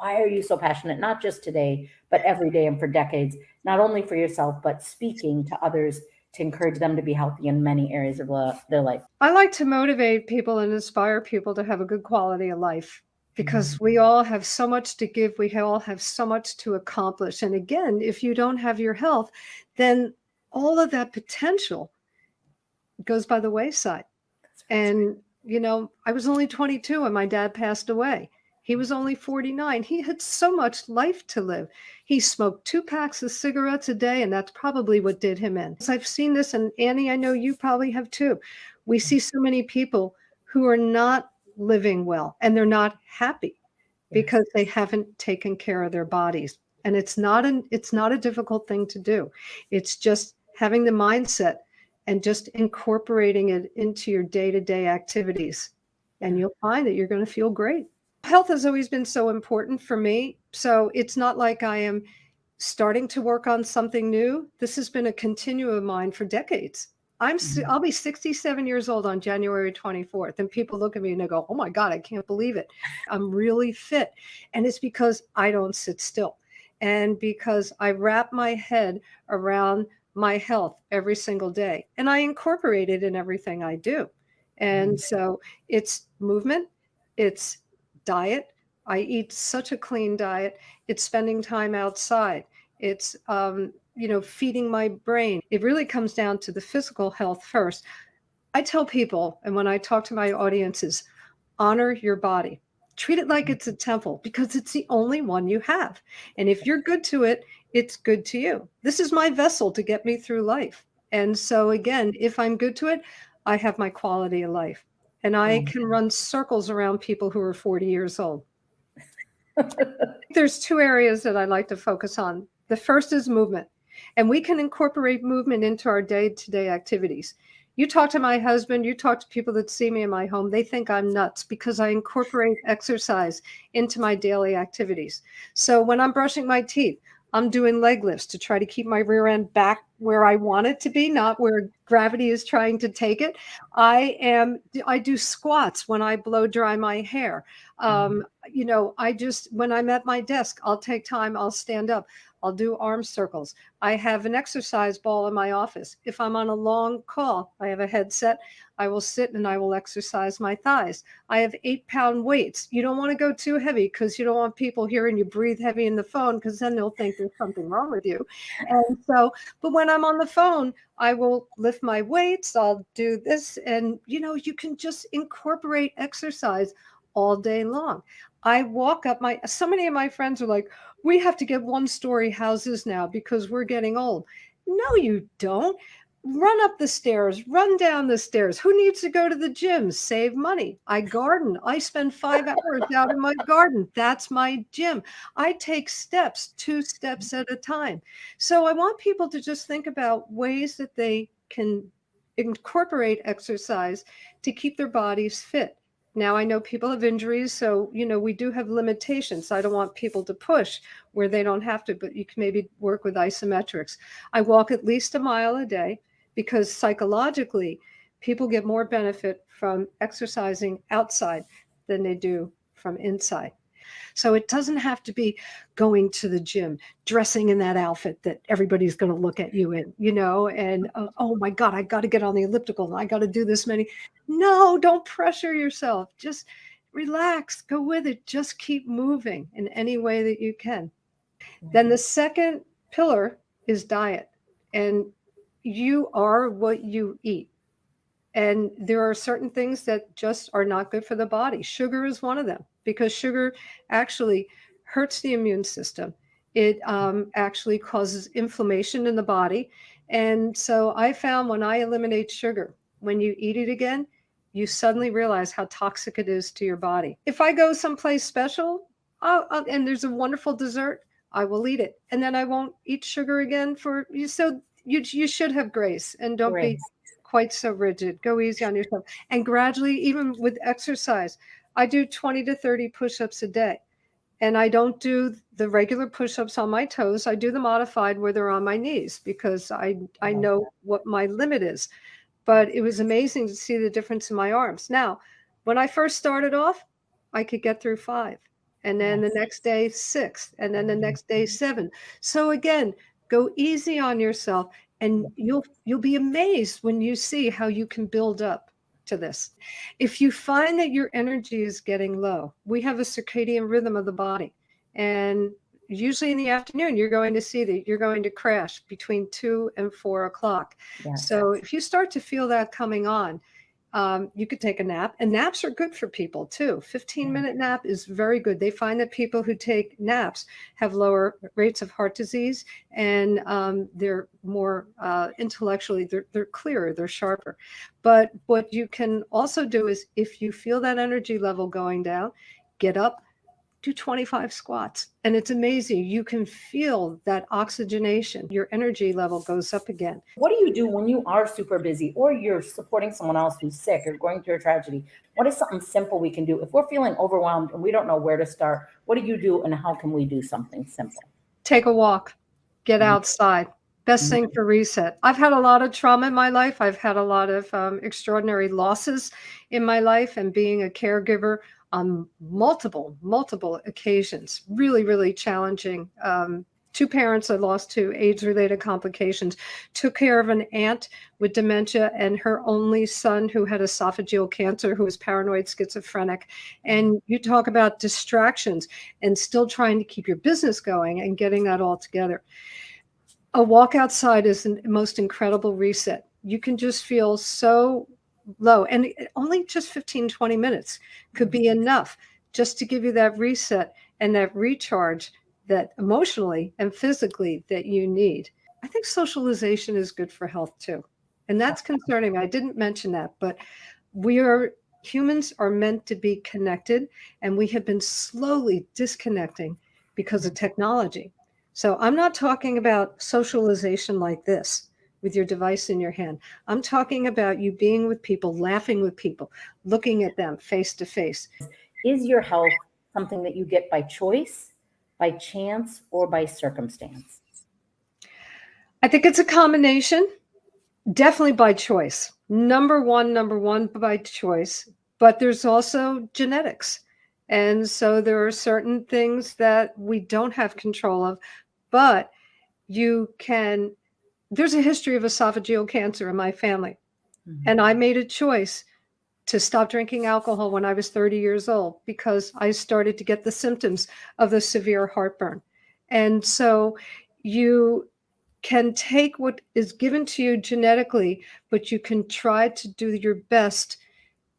why are you so passionate, not just today, but every day and for decades, not only for yourself, but speaking to others to encourage them to be healthy in many areas of their life? I like to motivate people and inspire people to have a good quality of life, because we all have so much to give. We all have so much to accomplish. And again, if you don't have your health, then all of that potential goes by the wayside. And, I was only 22 when my dad passed away. He was only 49. He had so much life to live. He smoked 2 packs of cigarettes a day, and that's probably what did him in. So I've seen this, and Annie, I know you probably have too. We see so many people who are not living well, and they're not happy because they haven't taken care of their bodies. And it's not a difficult thing to do. It's just having the mindset and just incorporating it into your day-to-day activities. And you'll find that you're going to feel great. Health has always been so important for me. So it's not like I am starting to work on something new. This has been a continuum of mine for decades. I'll be 67 years old on January 24th. And people look at me and they go, oh my God, I can't believe it. I'm really fit. And it's because I don't sit still. And because I wrap my head around my health every single day, and I incorporate it in everything I do. And so it's movement, it's diet. I eat such a clean diet. It's spending time outside. It's, feeding my brain. It really comes down to the physical health first. I tell people, and when I talk to my audiences, honor your body. Treat it like it's a temple, because it's the only one you have. And if you're good to it, it's good to you. This is my vessel to get me through life. And so again, if I'm good to it, I have my quality of life. And I can run circles around people who are 40 years old. There's 2 areas that I like to focus on. The first is movement. And we can incorporate movement into our day-to-day activities. You talk to my husband, you talk to people that see me in my home, they think I'm nuts because I incorporate exercise into my daily activities. So when I'm brushing my teeth, I'm doing leg lifts to try to keep my rear end back where I want it to be, not where gravity is trying to take it. I do squats when I blow dry my hair. When I'm at my desk, I'll take time, I'll stand up. I'll do arm circles. I have an exercise ball in my office. If I'm on a long call, I have a headset. I will sit and I will exercise my thighs. I have 8-pound weights. You don't want to go too heavy because you don't want people hearing you breathe heavy in the phone, because then they'll think there's something wrong with you. And so, but when I'm on the phone, I will lift my weights. I'll do this. And, you can just incorporate exercise all day long. I walk up so many of my friends are like, we have to get 1-story houses now because we're getting old. No, you don't. Run up the stairs, run down the stairs. Who needs to go to the gym? Save money. I garden. I spend 5 hours out in my garden. That's my gym. I take steps, 2 steps at a time. So I want people to just think about ways that they can incorporate exercise to keep their bodies fit. Now, I know people have injuries, so, we do have limitations. I don't want people to push where they don't have to, but you can maybe work with isometrics. I walk at least a mile a day because psychologically, people get more benefit from exercising outside than they do from inside. So it doesn't have to be going to the gym, dressing in that outfit that everybody's going to look at you in, and oh my God, I got to get on the elliptical and I got to do this many. No, don't pressure yourself. Just relax, go with it. Just keep moving in any way that you can. Then the second pillar is diet. And you are what you eat. And there are certain things that just are not good for the body. Sugar is one of them, because sugar actually hurts the immune system. It actually causes inflammation in the body. And so I found when I eliminate sugar, when you eat it again, you suddenly realize how toxic it is to your body. If I go someplace special and there's a wonderful dessert, I will eat it. And then I won't eat sugar again for you. So you should have grace and don't be quite so rigid. Go easy on yourself. And gradually, even with exercise, I do 20 to 30 push-ups a day. And I don't do the regular push-ups on my toes. I do the modified where they're on my knees, because I know what my limit is. But it was amazing to see the difference in my arms. Now, when I first started off, I could get through 5. And then the Yes. next day, 6. And then the next day, 7. So again, go easy on yourself, and you'll be amazed when you see how you can build up to this. If you find that your energy is getting low, we have a circadian rhythm of the body. And usually in the afternoon, you're going to see that you're going to crash between 2 and 4 o'clock. Yes. So if you start to feel that coming on, you could take a nap, and naps are good for people too. 15-minute nap is very good. They find that people who take naps have lower rates of heart disease, and they're more intellectually, they're clearer, they're sharper. But what you can also do is, if you feel that energy level going down, get up, do 25 squats. And it's amazing. You can feel that oxygenation. Your energy level goes up again. What do you do when you are super busy or you're supporting someone else who's sick or going through a tragedy? What is something simple we can do? If we're feeling overwhelmed and we don't know where to start, what do you do and how can we do something simple? Take a walk, get outside. Best thing for reset. I've had a lot of trauma in my life. I've had a lot of extraordinary losses in my life, and being a caregiver on multiple occasions, really, really challenging. 2 parents I lost to AIDS-related complications, took care of an aunt with dementia and her only son who had esophageal cancer, who was paranoid schizophrenic. And you talk about distractions and still trying to keep your business going and getting that all together. A walk outside is the most incredible reset. You can just feel so low, and only just 15-20 minutes could be enough just to give you that reset and that recharge that emotionally and physically that you need. I think socialization is good for health too. And that's concerning me. I didn't mention that, but humans are meant to be connected, and we have been slowly disconnecting because of technology. So I'm not talking about socialization like this with your device in your hand. I'm talking about you being with people, laughing with people, looking at them face to face. Is your health something that you get by choice, by chance, or by circumstance? I think it's a combination, definitely by choice. Number one by choice, but there's also genetics. And so there are certain things that we don't have control of, but there's a history of esophageal cancer in my family. And I made a choice to stop drinking alcohol when I was 30 years old because I started to get the symptoms of the severe heartburn. And so you can take what is given to you genetically, but you can try to do your best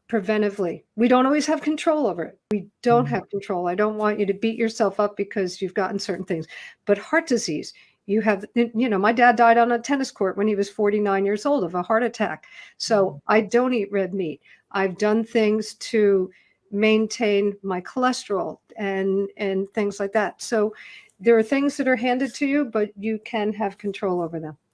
preventively. We don't always have control over it. We don't have control. I don't want you to beat yourself up because you've gotten certain things. But heart disease, my dad died on a tennis court when he was 49 years old of a heart attack. So I don't eat red meat. I've done things to maintain my cholesterol and things like that. So there are things that are handed to you, but you can have control over them.